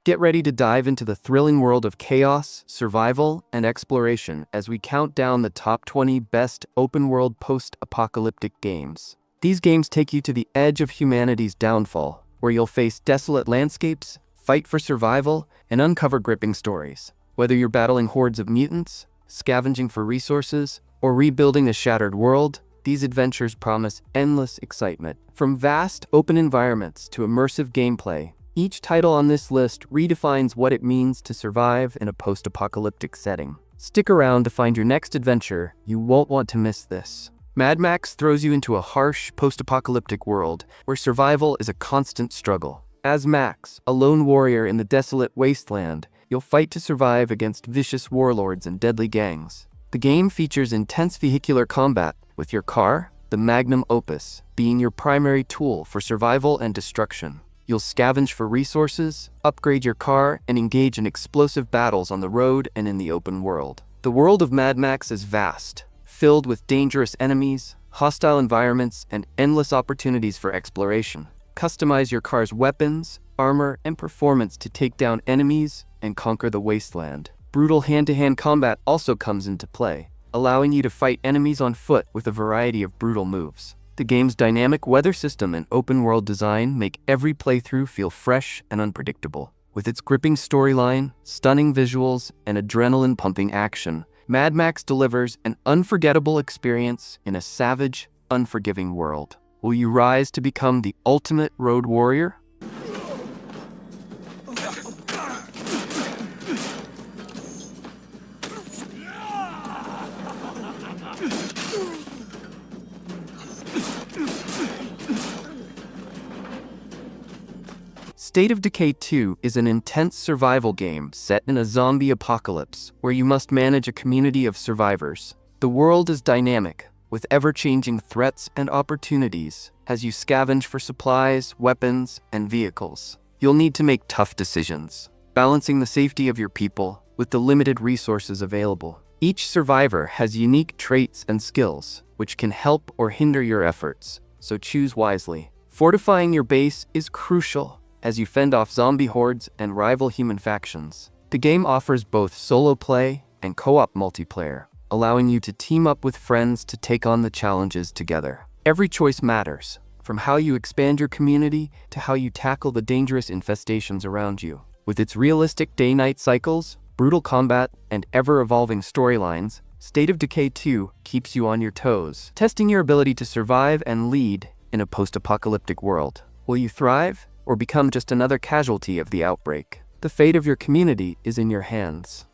Get ready to dive into the thrilling world of chaos, survival, and exploration as we count down the top 20 best open-world post-apocalyptic games. These games take you to the edge of humanity's downfall, where you'll face desolate landscapes, fight for survival, and uncover gripping stories. Whether you're battling hordes of mutants, scavenging for resources, or rebuilding a shattered world, these adventures promise endless excitement. From vast, open environments to immersive gameplay, each title on this list redefines what it means to survive in a post-apocalyptic setting. Stick around to find your next adventure. You won't want to miss this. Mad Max throws you into a harsh, post-apocalyptic world where survival is a constant struggle. As Max, a lone warrior in the desolate Wasteland, you'll fight to survive against vicious warlords and deadly gangs. The game features intense vehicular combat, with your car, the magnum opus, being your primary tool for survival and destruction. You'll scavenge for resources, upgrade your car, and engage in explosive battles on the road and in the open world. The world of Mad Max is vast, filled with dangerous enemies, hostile environments, and endless opportunities for exploration. Customize your car's weapons, armor, and performance to take down enemies and conquer the wasteland. Brutal hand-to-hand combat also comes into play, allowing you to fight enemies on foot with a variety of brutal moves. The game's dynamic weather system and open-world design make every playthrough feel fresh and unpredictable. With its gripping storyline, stunning visuals, and adrenaline-pumping action, Mad Max delivers an unforgettable experience in a savage, unforgiving world. Will you rise to become the ultimate road warrior? State of Decay 2 is an intense survival game set in a zombie apocalypse where you must manage a community of survivors. The world is dynamic, with ever-changing threats and opportunities as you scavenge for supplies, weapons, and vehicles. You'll need to make tough decisions, balancing the safety of your people with the limited resources available. Each survivor has unique traits and skills, which can help or hinder your efforts, so choose wisely. Fortifying your base is crucial as you fend off zombie hordes and rival human factions. The game offers both solo play and co-op multiplayer, allowing you to team up with friends to take on the challenges together. Every choice matters, from how you expand your community to how you tackle the dangerous infestations around you. With its realistic day-night cycles, brutal combat, and ever-evolving storylines, State of Decay 2 keeps you on your toes, testing your ability to survive and lead in a post-apocalyptic world. Will you thrive, or become just another casualty of the outbreak? The fate of your community is in your hands.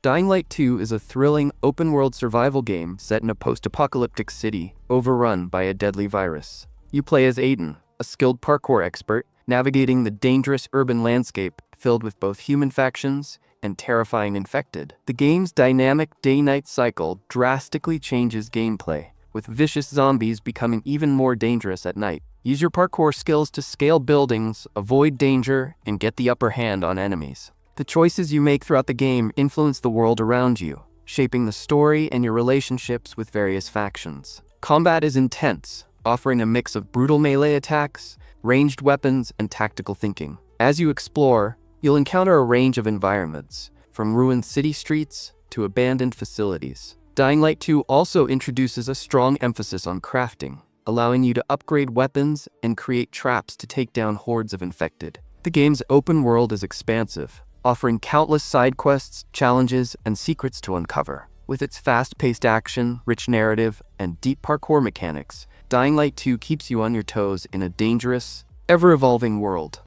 Dying Light 2 is a thrilling, open-world survival game set in a post-apocalyptic city overrun by a deadly virus. You play as Aiden, a skilled parkour expert, navigating the dangerous urban landscape filled with both human factions and terrifying infected. The game's dynamic day-night cycle drastically changes gameplay, with vicious zombies becoming even more dangerous at night. Use your parkour skills to scale buildings, avoid danger, and get the upper hand on enemies. The choices you make throughout the game influence the world around you, shaping the story and your relationships with various factions. Combat is intense, offering a mix of brutal melee attacks, ranged weapons, and tactical thinking. As you explore, you'll encounter a range of environments, from ruined city streets to abandoned facilities. Dying Light 2 also introduces a strong emphasis on crafting, allowing you to upgrade weapons and create traps to take down hordes of infected. The game's open world is expansive, offering countless side quests, challenges, and secrets to uncover. With its fast-paced action, rich narrative, and deep parkour mechanics, Dying Light 2 keeps you on your toes in a dangerous, ever-evolving world.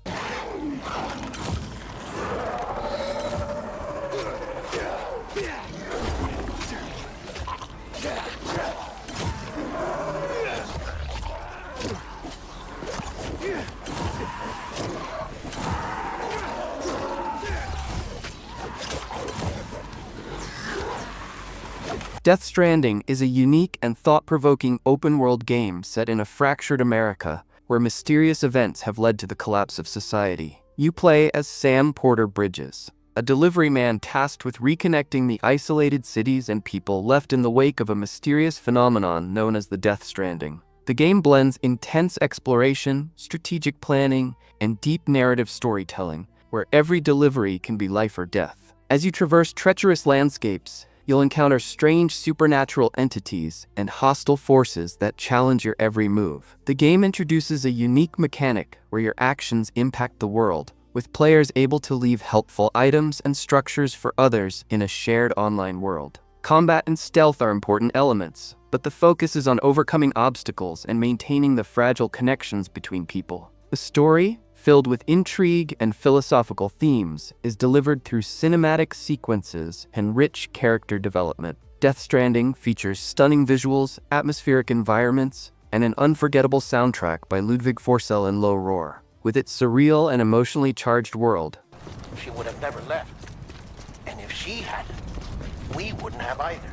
Stranding is a unique and thought-provoking open-world game set in a fractured America where mysterious events have led to the collapse of society. You play as Sam Porter Bridges, a delivery man tasked with reconnecting the isolated cities and people left in the wake of a mysterious phenomenon known as the Death Stranding. The game blends intense exploration, strategic planning, and deep narrative storytelling, where every delivery can be life or death. As you traverse treacherous landscapes, you'll encounter strange supernatural entities and hostile forces that challenge your every move. The game introduces a unique mechanic where your actions impact the world, with players able to leave helpful items and structures for others in a shared online world. Combat and stealth are important elements, but the focus is on overcoming obstacles and maintaining the fragile connections between people. The story, filled with intrigue and philosophical themes, is delivered through cinematic sequences and rich character development. Death Stranding features stunning visuals, atmospheric environments, and an unforgettable soundtrack by Ludwig Forssell and Low Roar. With its surreal and emotionally charged world, she would have never left. And if she hadn't, we wouldn't have either.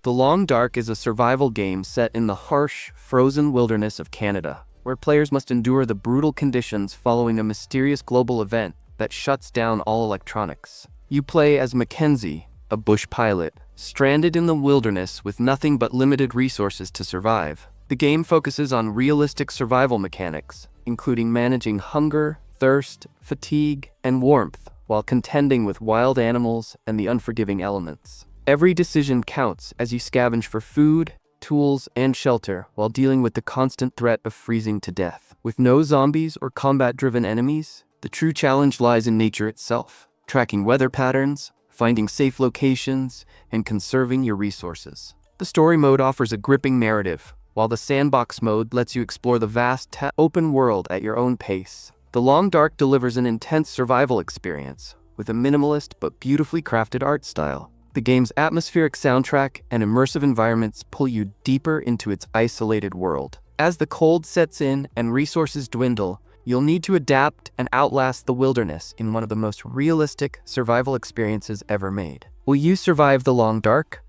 The Long Dark is a survival game set in the harsh, frozen wilderness of Canada, where players must endure the brutal conditions following a mysterious global event that shuts down all electronics. You play as Mackenzie, a bush pilot, stranded in the wilderness with nothing but limited resources to survive. The game focuses on realistic survival mechanics, including managing hunger, thirst, fatigue, and warmth, while contending with wild animals and the unforgiving elements. Every decision counts as you scavenge for food, tools, and shelter while dealing with the constant threat of freezing to death. With no zombies or combat-driven enemies, the true challenge lies in nature itself, tracking weather patterns, finding safe locations, and conserving your resources. The story mode offers a gripping narrative, while the sandbox mode lets you explore the vast open world at your own pace. The Long Dark delivers an intense survival experience, with a minimalist but beautifully crafted art style. The game's atmospheric soundtrack and immersive environments pull you deeper into its isolated world. As the cold sets in and resources dwindle, you'll need to adapt and outlast the wilderness in one of the most realistic survival experiences ever made. Will you survive the Long Dark?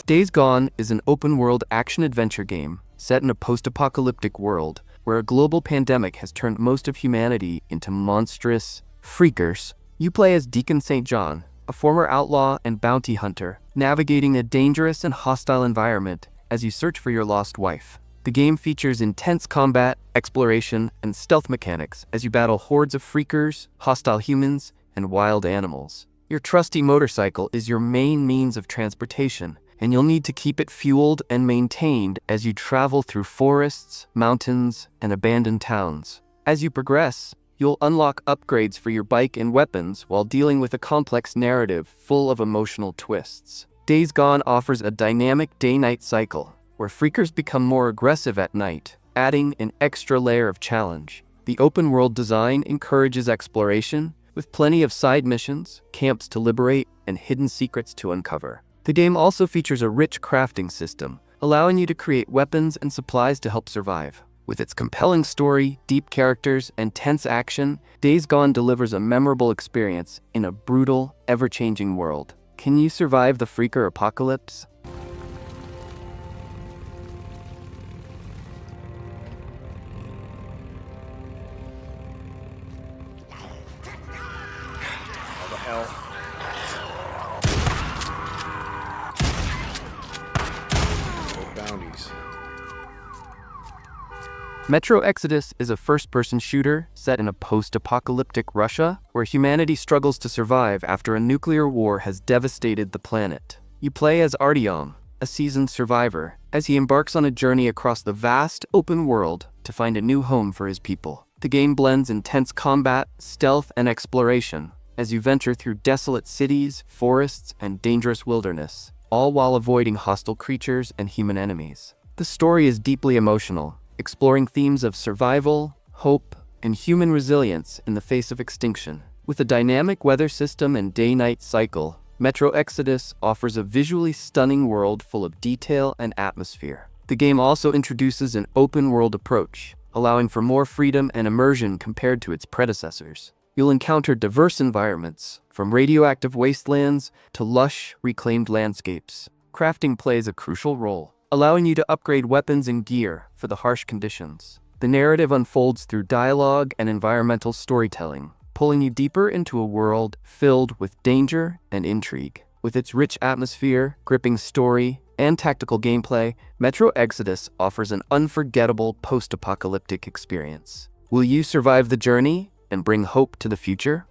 Days Gone is an open-world action-adventure game set in a post-apocalyptic world where a global pandemic has turned most of humanity into monstrous freakers. You play as Deacon St. John, a former outlaw and bounty hunter, navigating a dangerous and hostile environment as you search for your lost wife. The game features intense combat, exploration, and stealth mechanics as you battle hordes of freakers, hostile humans, and wild animals. Your trusty motorcycle is your main means of transportation, and you'll need to keep it fueled and maintained as you travel through forests, mountains, and abandoned towns. As you progress, you'll unlock upgrades for your bike and weapons while dealing with a complex narrative full of emotional twists. Days Gone offers a dynamic day-night cycle, where freakers become more aggressive at night, adding an extra layer of challenge. The open-world design encourages exploration, with plenty of side missions, camps to liberate, and hidden secrets to uncover. The game also features a rich crafting system, allowing you to create weapons and supplies to help survive. With its compelling story, deep characters, and tense action, Days Gone delivers a memorable experience in a brutal, ever-changing world. Can you survive the freaker apocalypse? How the hell? Bounties. Metro Exodus is a first-person shooter set in a post-apocalyptic Russia where humanity struggles to survive after a nuclear war has devastated the planet. You play as Artyom, a seasoned survivor, as he embarks on a journey across the vast, open world to find a new home for his people. The game blends intense combat, stealth, and exploration as you venture through desolate cities, forests, and dangerous wilderness, all while avoiding hostile creatures and human enemies. The story is deeply emotional, exploring themes of survival, hope, and human resilience in the face of extinction. With a dynamic weather system and day-night cycle, Metro Exodus offers a visually stunning world full of detail and atmosphere. The game also introduces an open-world approach, allowing for more freedom and immersion compared to its predecessors. You'll encounter diverse environments, from radioactive wastelands to lush, reclaimed landscapes. Crafting plays a crucial role, allowing you to upgrade weapons and gear for the harsh conditions. The narrative unfolds through dialogue and environmental storytelling, pulling you deeper into a world filled with danger and intrigue. With its rich atmosphere, gripping story, and tactical gameplay, Metro Exodus offers an unforgettable post-apocalyptic experience. Will you survive the journey and bring hope to the future?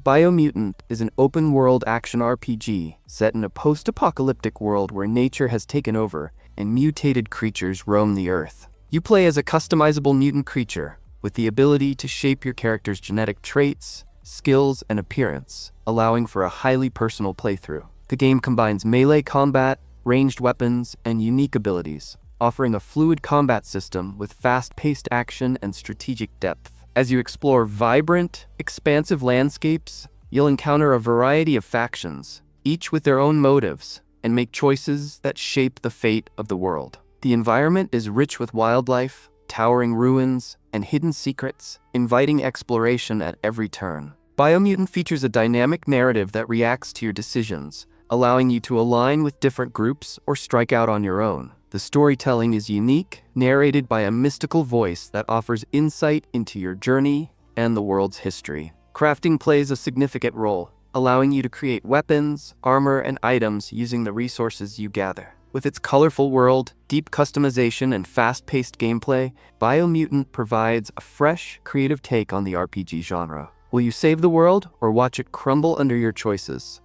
Biomutant is an open-world action RPG set in a post-apocalyptic world where nature has taken over and mutated creatures roam the earth. You play as a customizable mutant creature with the ability to shape your character's genetic traits, skills, and appearance, allowing for a highly personal playthrough. The game combines melee combat, ranged weapons, and unique abilities, offering a fluid combat system with fast-paced action and strategic depth. As you explore vibrant, expansive landscapes, you'll encounter a variety of factions, each with their own motives, and make choices that shape the fate of the world. The environment is rich with wildlife, towering ruins, and hidden secrets, inviting exploration at every turn. Biomutant features a dynamic narrative that reacts to your decisions, allowing you to align with different groups or strike out on your own. The storytelling is unique, narrated by a mystical voice that offers insight into your journey and the world's history. Crafting plays a significant role, allowing you to create weapons, armor, and items using the resources you gather. With its colorful world, deep customization, and fast-paced gameplay, Biomutant provides a fresh, creative take on the RPG genre. Will you save the world or watch it crumble under your choices?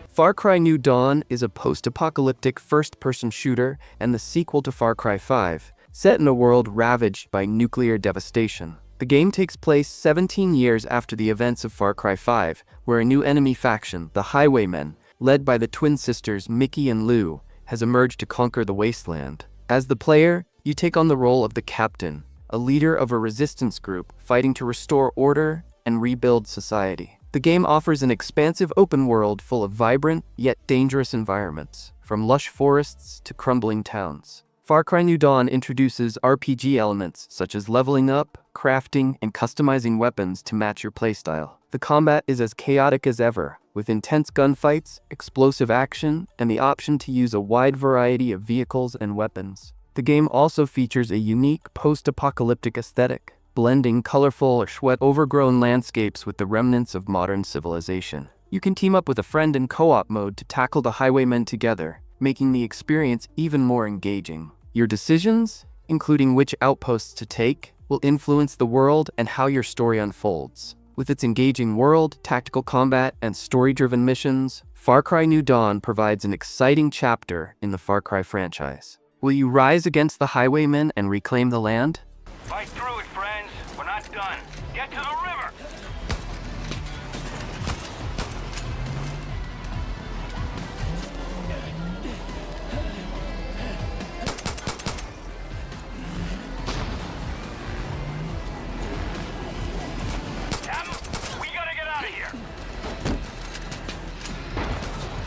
Far Cry New Dawn is a post-apocalyptic first-person shooter and the sequel to Far Cry 5, set in a world ravaged by nuclear devastation. The game takes place 17 years after the events of Far Cry 5, where a new enemy faction, the Highwaymen, led by the twin sisters Mickey and Lou, has emerged to conquer the Wasteland. As the player, you take on the role of the Captain, a leader of a resistance group fighting to restore order and rebuild society. The game offers an expansive open world full of vibrant, yet dangerous environments, from lush forests to crumbling towns. Far Cry New Dawn introduces RPG elements such as leveling up, crafting, and customizing weapons to match your playstyle. The combat is as chaotic as ever, with intense gunfights, explosive action, and the option to use a wide variety of vehicles and weapons. The game also features a unique post-apocalyptic aesthetic, blending colorful, overgrown landscapes with the remnants of modern civilization. You can team up with a friend in co-op mode to tackle the Highwaymen together, making the experience even more engaging. Your decisions, including which outposts to take, will influence the world and how your story unfolds. With its engaging world, tactical combat, and story-driven missions, Far Cry New Dawn provides an exciting chapter in the Far Cry franchise. Will you rise against the Highwaymen and reclaim the land? Fight through it, friends. We're not done. Get to the river! We gotta get out of here!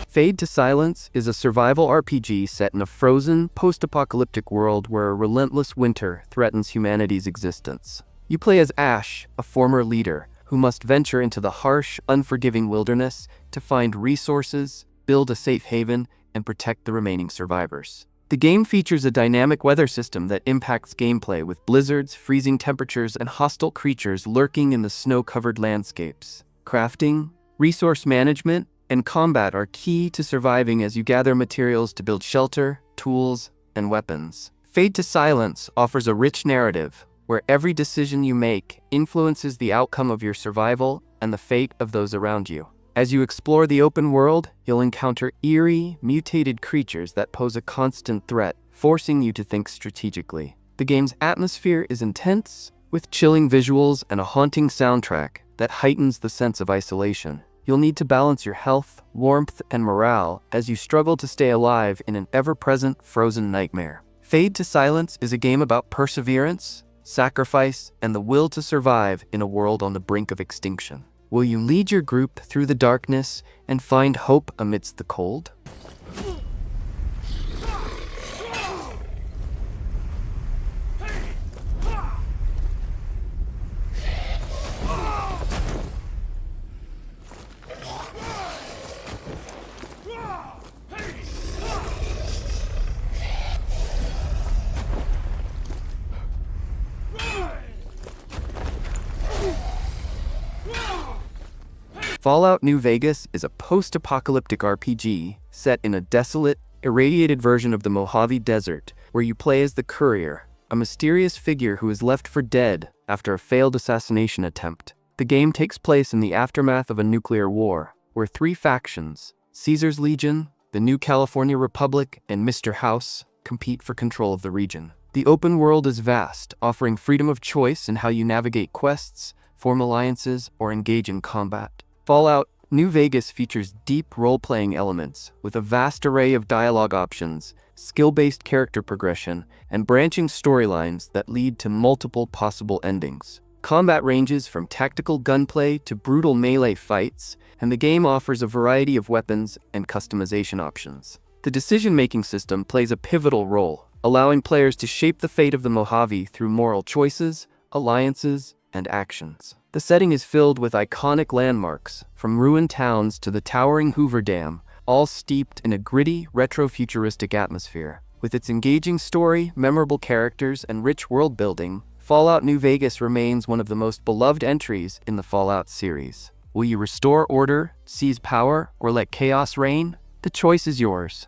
Fade to Silence is a survival RPG set in a frozen, post-apocalyptic world where a relentless winter threatens humanity's existence. You play as Ash, a former leader, who must venture into the harsh, unforgiving wilderness to find resources, build a safe haven, and protect the remaining survivors. The game features a dynamic weather system that impacts gameplay with blizzards, freezing temperatures, and hostile creatures lurking in the snow-covered landscapes. Crafting, resource management, and combat are key to surviving as you gather materials to build shelter, tools, and weapons. Fade to Silence offers a rich narrative where every decision you make influences the outcome of your survival and the fate of those around you. As you explore the open world, you'll encounter eerie, mutated creatures that pose a constant threat, forcing you to think strategically. The game's atmosphere is intense, with chilling visuals and a haunting soundtrack that heightens the sense of isolation. You'll need to balance your health, warmth, and morale as you struggle to stay alive in an ever-present frozen nightmare. Fade to Silence is a game about perseverance, sacrifice, and the will to survive in a world on the brink of extinction. Will you lead your group through the darkness and find hope amidst the cold? Fallout New Vegas is a post-apocalyptic RPG set in a desolate, irradiated version of the Mojave Desert, where you play as the Courier, a mysterious figure who is left for dead after a failed assassination attempt. The game takes place in the aftermath of a nuclear war, where three factions, Caesar's Legion, the New California Republic, and Mr. House, compete for control of the region. The open world is vast, offering freedom of choice in how you navigate quests, form alliances, or engage in combat. Fallout New Vegas features deep role-playing elements with a vast array of dialogue options, skill-based character progression, and branching storylines that lead to multiple possible endings. Combat ranges from tactical gunplay to brutal melee fights, and the game offers a variety of weapons and customization options. The decision-making system plays a pivotal role, allowing players to shape the fate of the Mojave through moral choices, alliances, and actions. The setting is filled with iconic landmarks, from ruined towns to the towering Hoover Dam, all steeped in a gritty, retro-futuristic atmosphere. With its engaging story, memorable characters, and rich world-building, Fallout New Vegas remains one of the most beloved entries in the Fallout series. Will you restore order, seize power, or let chaos reign? The choice is yours.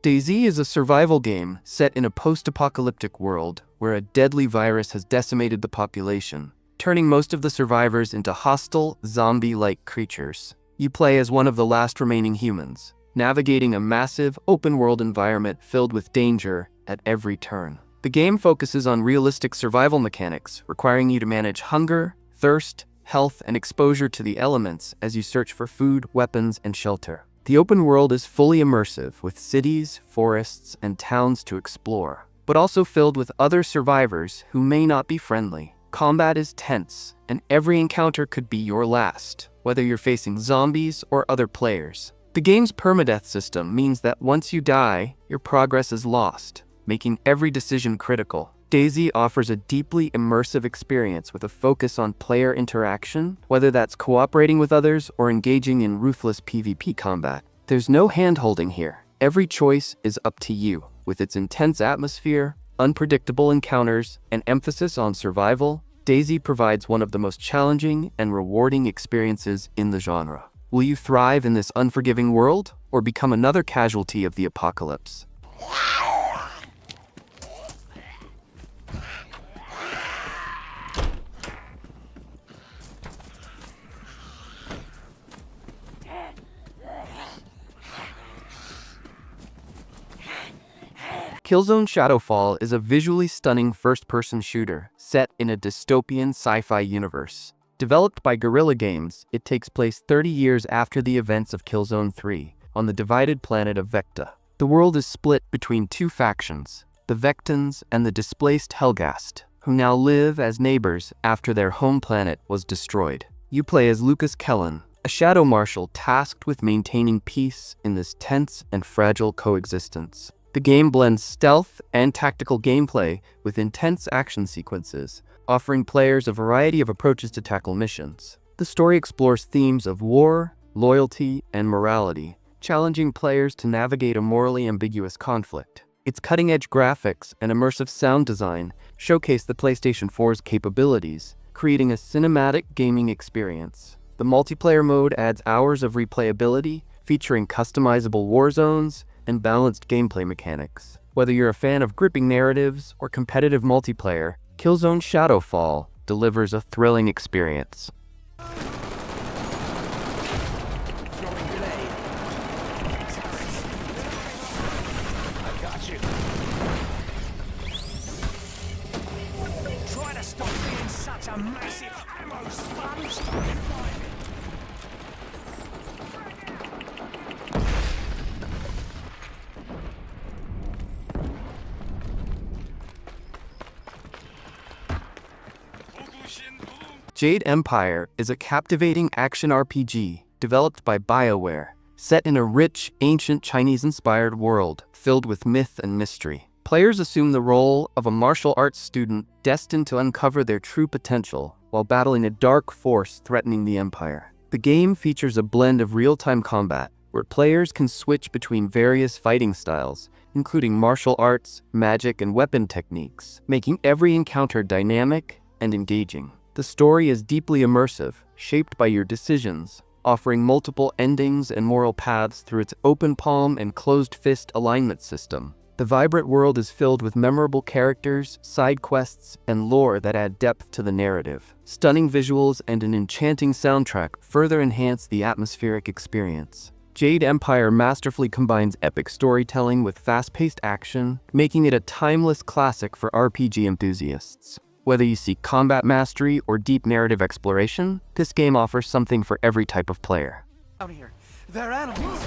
DayZ is a survival game set in a post-apocalyptic world where a deadly virus has decimated the population, turning most of the survivors into hostile, zombie-like creatures. You play as one of the last remaining humans, navigating a massive, open-world environment filled with danger at every turn. The game focuses on realistic survival mechanics, requiring you to manage hunger, thirst, health, and exposure to the elements as you search for food, weapons, and shelter. The open world is fully immersive, with cities, forests, and towns to explore, but also filled with other survivors who may not be friendly. Combat is tense, and every encounter could be your last, whether you're facing zombies or other players. The game's permadeath system means that once you die, your progress is lost, making every decision critical. DayZ offers a deeply immersive experience with a focus on player interaction, whether that's cooperating with others or engaging in ruthless PvP combat. There's no hand-holding here. Every choice is up to you. With its intense atmosphere, unpredictable encounters, and emphasis on survival, DayZ provides one of the most challenging and rewarding experiences in the genre. Will you thrive in this unforgiving world, or become another casualty of the apocalypse? Killzone Shadowfall is a visually stunning first-person shooter set in a dystopian sci-fi universe. Developed by Guerrilla Games, it takes place 30 years after the events of Killzone 3, on the divided planet of Vecta. The world is split between two factions, the Vectans and the displaced Helghast, who now live as neighbors after their home planet was destroyed. You play as Lucas Kellen, a shadow marshal tasked with maintaining peace in this tense and fragile coexistence. The game blends stealth and tactical gameplay with intense action sequences, offering players a variety of approaches to tackle missions. The story explores themes of war, loyalty, and morality, challenging players to navigate a morally ambiguous conflict. Its cutting-edge graphics and immersive sound design showcase the PlayStation 4's capabilities, creating a cinematic gaming experience. The multiplayer mode adds hours of replayability, featuring customizable war zones and balanced gameplay mechanics. Whether you're a fan of gripping narratives or competitive multiplayer, Killzone Shadowfall delivers a thrilling experience. Try to stop being such a massive ammo sponge. Jade Empire is a captivating action RPG developed by BioWare, set in a rich, ancient Chinese-inspired world filled with myth and mystery. Players assume the role of a martial arts student destined to uncover their true potential while battling a dark force threatening the Empire. The game features a blend of real-time combat, where players can switch between various fighting styles, including martial arts, magic, and weapon techniques, making every encounter dynamic and engaging. The story is deeply immersive, shaped by your decisions, offering multiple endings and moral paths through its open palm and closed fist alignment system. The vibrant world is filled with memorable characters, side quests, and lore that add depth to the narrative. Stunning visuals and an enchanting soundtrack further enhance the atmospheric experience. Jade Empire masterfully combines epic storytelling with fast-paced action, making it a timeless classic for RPG enthusiasts. Whether you seek combat mastery or deep narrative exploration, this game offers something for every type of player. Out here. They're animals.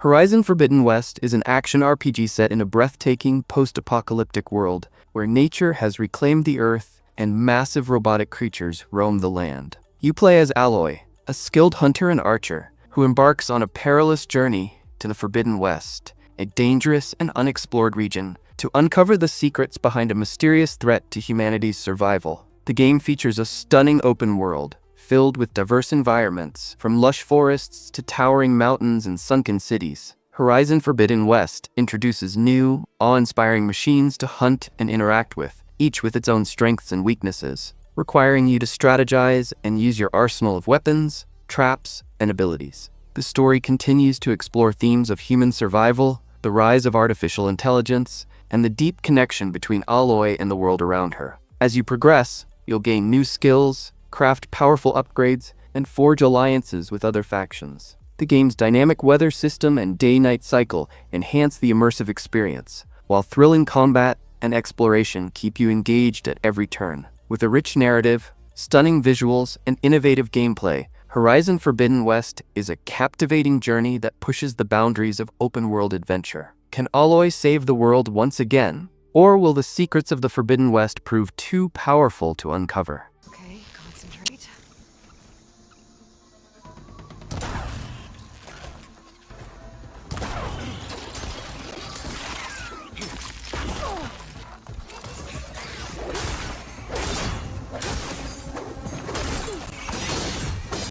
Horizon Forbidden West is an action RPG set in a breathtaking post-apocalyptic world where nature has reclaimed the earth and massive robotic creatures roam the land. You play as Aloy, a skilled hunter and archer who embarks on a perilous journey to the Forbidden West, a dangerous and unexplored region, to uncover the secrets behind a mysterious threat to humanity's survival. The game features a stunning open world, filled with diverse environments, from lush forests to towering mountains and sunken cities. Horizon Forbidden West introduces new, awe-inspiring machines to hunt and interact with, each with its own strengths and weaknesses, requiring you to strategize and use your arsenal of weapons, traps, and abilities. The story continues to explore themes of human survival, the rise of artificial intelligence, and the deep connection between Aloy and the world around her. As you progress, you'll gain new skills, craft powerful upgrades, and forge alliances with other factions. The game's dynamic weather system and day-night cycle enhance the immersive experience, while thrilling combat and exploration keep you engaged at every turn. With a rich narrative, stunning visuals, and innovative gameplay, Horizon Forbidden West is a captivating journey that pushes the boundaries of open-world adventure. Can Aloy save the world once again? Or will the secrets of the Forbidden West prove too powerful to uncover? Okay, concentrate.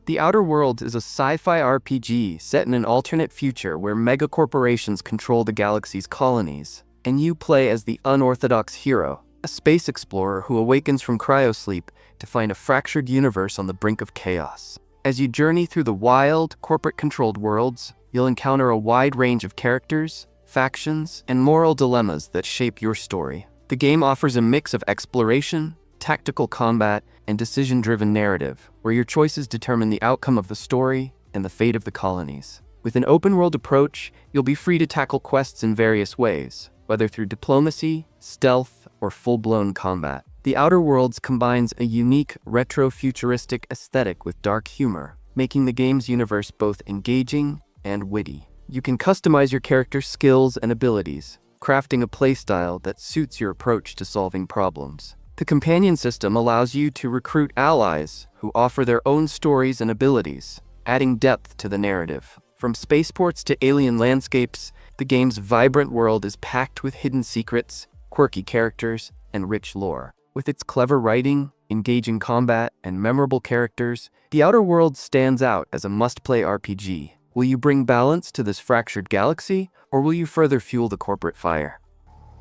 The Outer Worlds is a sci-fi RPG set in an alternate future where megacorporations control the galaxy's colonies, and you play as the unorthodox hero, a space explorer who awakens from cryosleep to find a fractured universe on the brink of chaos. As you journey through the wild, corporate-controlled worlds, you'll encounter a wide range of characters, factions, and moral dilemmas that shape your story. The game offers a mix of exploration, tactical combat, and decision-driven narrative, where your choices determine the outcome of the story and the fate of the colonies. With an open-world approach, you'll be free to tackle quests in various ways, whether through diplomacy, stealth, or full-blown combat. The Outer Worlds combines a unique, retro-futuristic aesthetic with dark humor, making the game's universe both engaging and witty. You can customize your character's skills and abilities, crafting a playstyle that suits your approach to solving problems. The companion system allows you to recruit allies who offer their own stories and abilities, adding depth to the narrative. From spaceports to alien landscapes, the game's vibrant world is packed with hidden secrets, quirky characters, and rich lore. With its clever writing, engaging combat, and memorable characters, The Outer Worlds stands out as a must-play RPG. Will you bring balance to this fractured galaxy, or will you further fuel the corporate fire?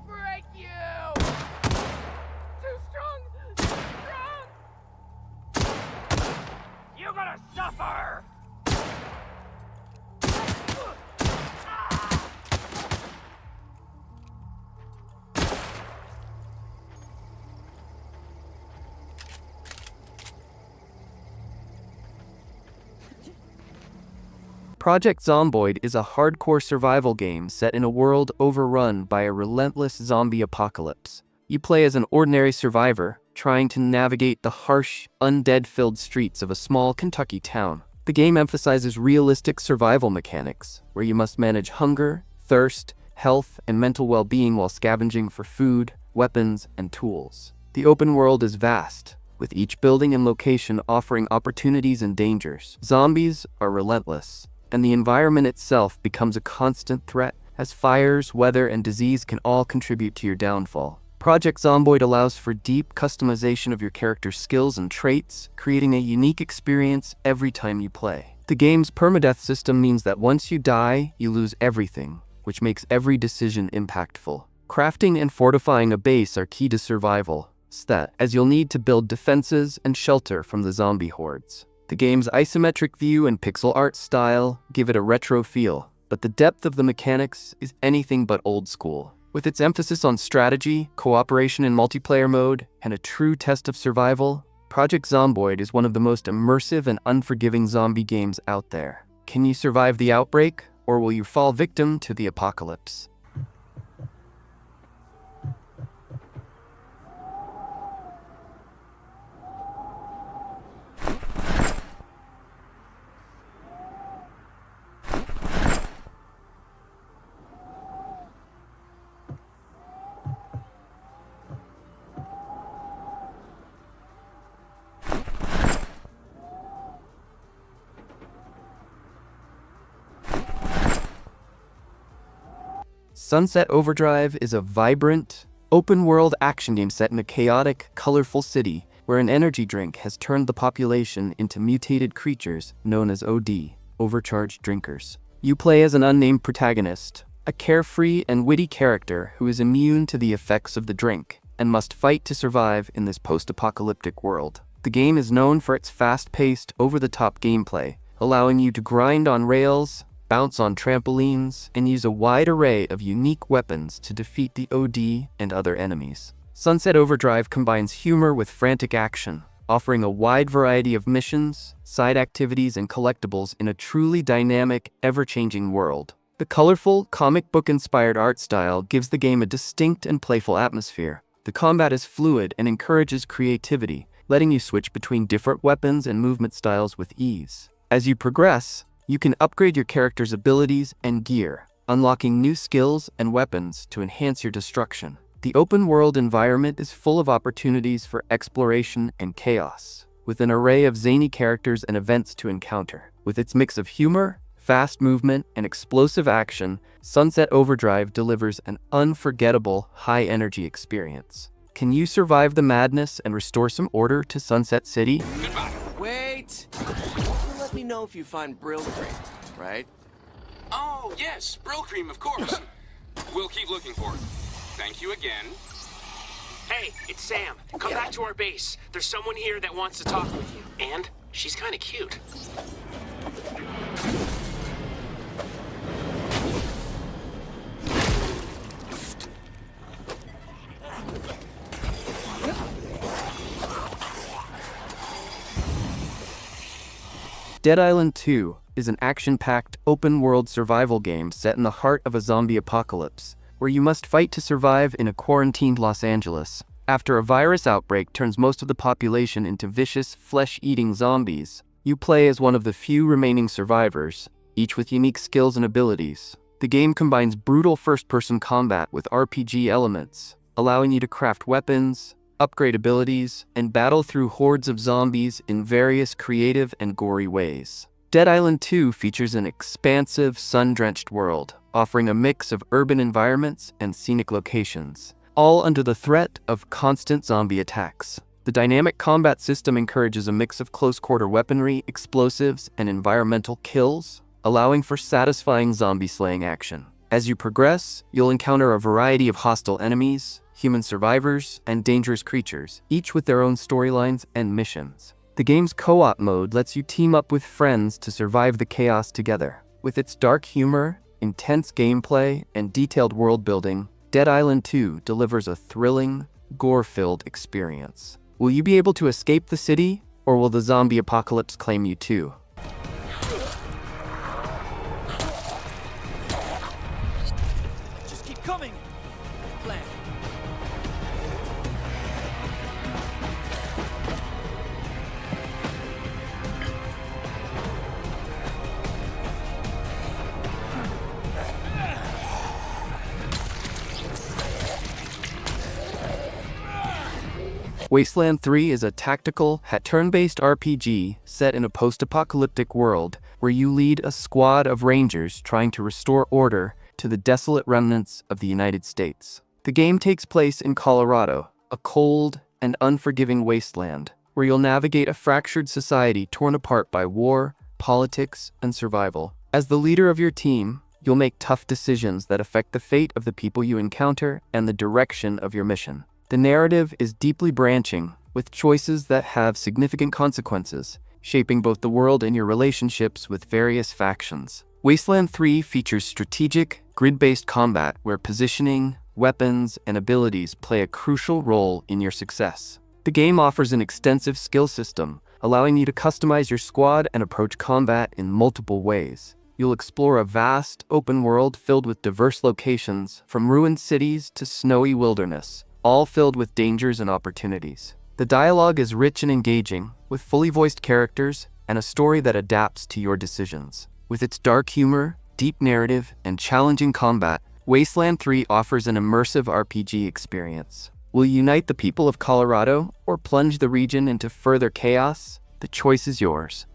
Break you! Too strong! Too strong! You're gonna suffer! Project Zomboid is a hardcore survival game set in a world overrun by a relentless zombie apocalypse. You play as an ordinary survivor, trying to navigate the harsh, undead-filled streets of a small Kentucky town. The game emphasizes realistic survival mechanics, where you must manage hunger, thirst, health, and mental well-being while scavenging for food, weapons, and tools. The open world is vast, with each building and location offering opportunities and dangers. Zombies are relentless, and the environment itself becomes a constant threat, as fires, weather, and disease can all contribute to your downfall. Project Zomboid allows for deep customization of your character's skills and traits, creating a unique experience every time you play. The game's permadeath system means that once you die, you lose everything, which makes every decision impactful. Crafting and fortifying a base are key to survival, as you'll need to build defenses and shelter from the zombie hordes. The game's isometric view and pixel art style give it a retro feel, but the depth of the mechanics is anything but old school. With its emphasis on strategy, cooperation in multiplayer mode, and a true test of survival, Project Zomboid is one of the most immersive and unforgiving zombie games out there. Can you survive the outbreak, or will you fall victim to the apocalypse? Sunset Overdrive is a vibrant, open-world action game set in a chaotic, colorful city where an energy drink has turned the population into mutated creatures known as OD, overcharged drinkers. You play as an unnamed protagonist, a carefree and witty character who is immune to the effects of the drink and must fight to survive in this post-apocalyptic world. The game is known for its fast-paced, over-the-top gameplay, allowing you to grind on rails, bounce on trampolines, and use a wide array of unique weapons to defeat the OD and other enemies. Sunset Overdrive combines humor with frantic action, offering a wide variety of missions, side activities, and collectibles in a truly dynamic, ever-changing world. The colorful, comic book-inspired art style gives the game a distinct and playful atmosphere. The combat is fluid and encourages creativity, letting you switch between different weapons and movement styles with ease. As you progress, you can upgrade your character's abilities and gear, unlocking new skills and weapons to enhance your destruction. The open-world environment is full of opportunities for exploration and chaos, with an array of zany characters and events to encounter. With its mix of humor, fast movement, and explosive action, Sunset Overdrive delivers an unforgettable, high-energy experience. Can you survive the madness and restore some order to Sunset City? Wait! Let me know if you find Brill Cream, right? Oh, yes, Brill Cream, of course. We'll keep looking for it. Thank you again. Hey, it's Sam. Come back to our base. There's someone here that wants to talk with you. And she's kind of cute. Dead Island 2 is an action-packed, open-world survival game set in the heart of a zombie apocalypse, where you must fight to survive in a quarantined Los Angeles. After a virus outbreak turns most of the population into vicious, flesh-eating zombies, you play as one of the few remaining survivors, each with unique skills and abilities. The game combines brutal first-person combat with RPG elements, allowing you to craft weapons, upgrade abilities, and battle through hordes of zombies in various creative and gory ways. Dead Island 2 features an expansive, sun-drenched world, offering a mix of urban environments and scenic locations, all under the threat of constant zombie attacks. The dynamic combat system encourages a mix of close-quarter weaponry, explosives, and environmental kills, allowing for satisfying zombie-slaying action. As you progress, you'll encounter a variety of hostile enemies, human survivors, and dangerous creatures, each with their own storylines and missions. The game's co-op mode lets you team up with friends to survive the chaos together. With its dark humor, intense gameplay, and detailed world building, Dead Island 2 delivers a thrilling, gore-filled experience. Will you be able to escape the city, or will the zombie apocalypse claim you too? Just keep coming. Plan. Wasteland 3 is a tactical, turn-based RPG set in a post-apocalyptic world where you lead a squad of rangers trying to restore order to the desolate remnants of the United States. The game takes place in Colorado, a cold and unforgiving wasteland, where you'll navigate a fractured society torn apart by war, politics, and survival. As the leader of your team, you'll make tough decisions that affect the fate of the people you encounter and the direction of your mission. The narrative is deeply branching, with choices that have significant consequences, shaping both the world and your relationships with various factions. Wasteland 3 features strategic, grid-based combat where positioning, weapons, and abilities play a crucial role in your success. The game offers an extensive skill system, allowing you to customize your squad and approach combat in multiple ways. You'll explore a vast, open world filled with diverse locations, from ruined cities to snowy wilderness, all filled with dangers and opportunities. The dialogue is rich and engaging, with fully voiced characters and a story that adapts to your decisions. With its dark humor, deep narrative, and challenging combat, Wasteland 3 offers an immersive RPG experience. Will you unite the people of Colorado or plunge the region into further chaos? The choice is yours.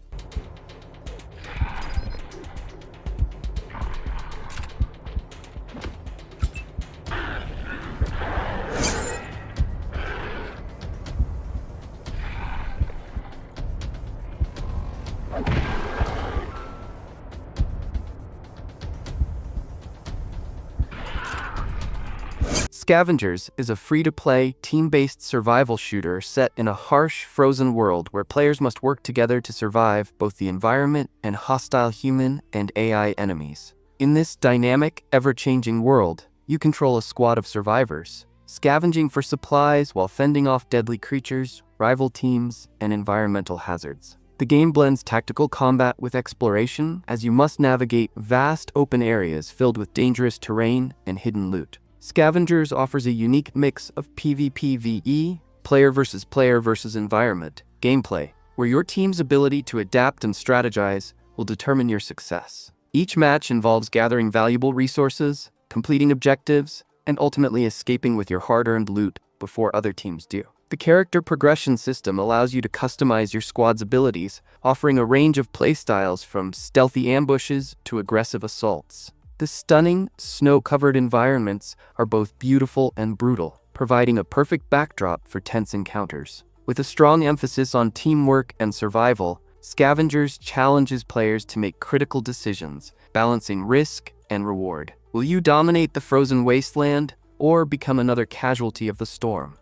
Scavengers is a free-to-play, team-based survival shooter set in a harsh, frozen world where players must work together to survive both the environment and hostile human and AI enemies. In this dynamic, ever-changing world, you control a squad of survivors, scavenging for supplies while fending off deadly creatures, rival teams, and environmental hazards. The game blends tactical combat with exploration as you must navigate vast open areas filled with dangerous terrain and hidden loot. Scavengers offers a unique mix of PvP/VE, player versus environment, gameplay, where your team's ability to adapt and strategize will determine your success. Each match involves gathering valuable resources, completing objectives, and ultimately escaping with your hard-earned loot before other teams do. The character progression system allows you to customize your squad's abilities, offering a range of playstyles from stealthy ambushes to aggressive assaults. The stunning, snow-covered environments are both beautiful and brutal, providing a perfect backdrop for tense encounters. With a strong emphasis on teamwork and survival, Scavengers challenges players to make critical decisions, balancing risk and reward. Will you dominate the frozen wasteland, or become another casualty of the storm?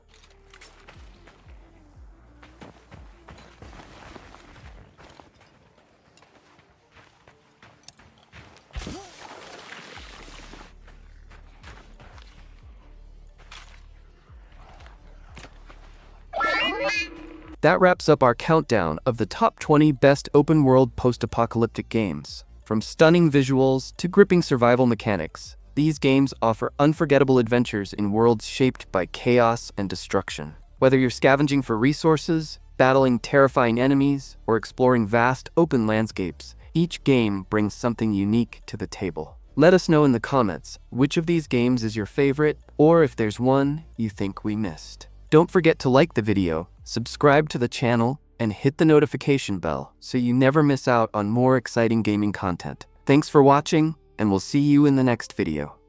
That wraps up our countdown of the top 20 best open-world post-apocalyptic games. From stunning visuals to gripping survival mechanics, these games offer unforgettable adventures in worlds shaped by chaos and destruction. Whether you're scavenging for resources, battling terrifying enemies, or exploring vast open landscapes, each game brings something unique to the table. Let us know in the comments which of these games is your favorite, or if there's one you think we missed. Don't forget to like the video, subscribe to the channel, and hit the notification bell so you never miss out on more exciting gaming content. Thanks for watching, and we'll see you in the next video.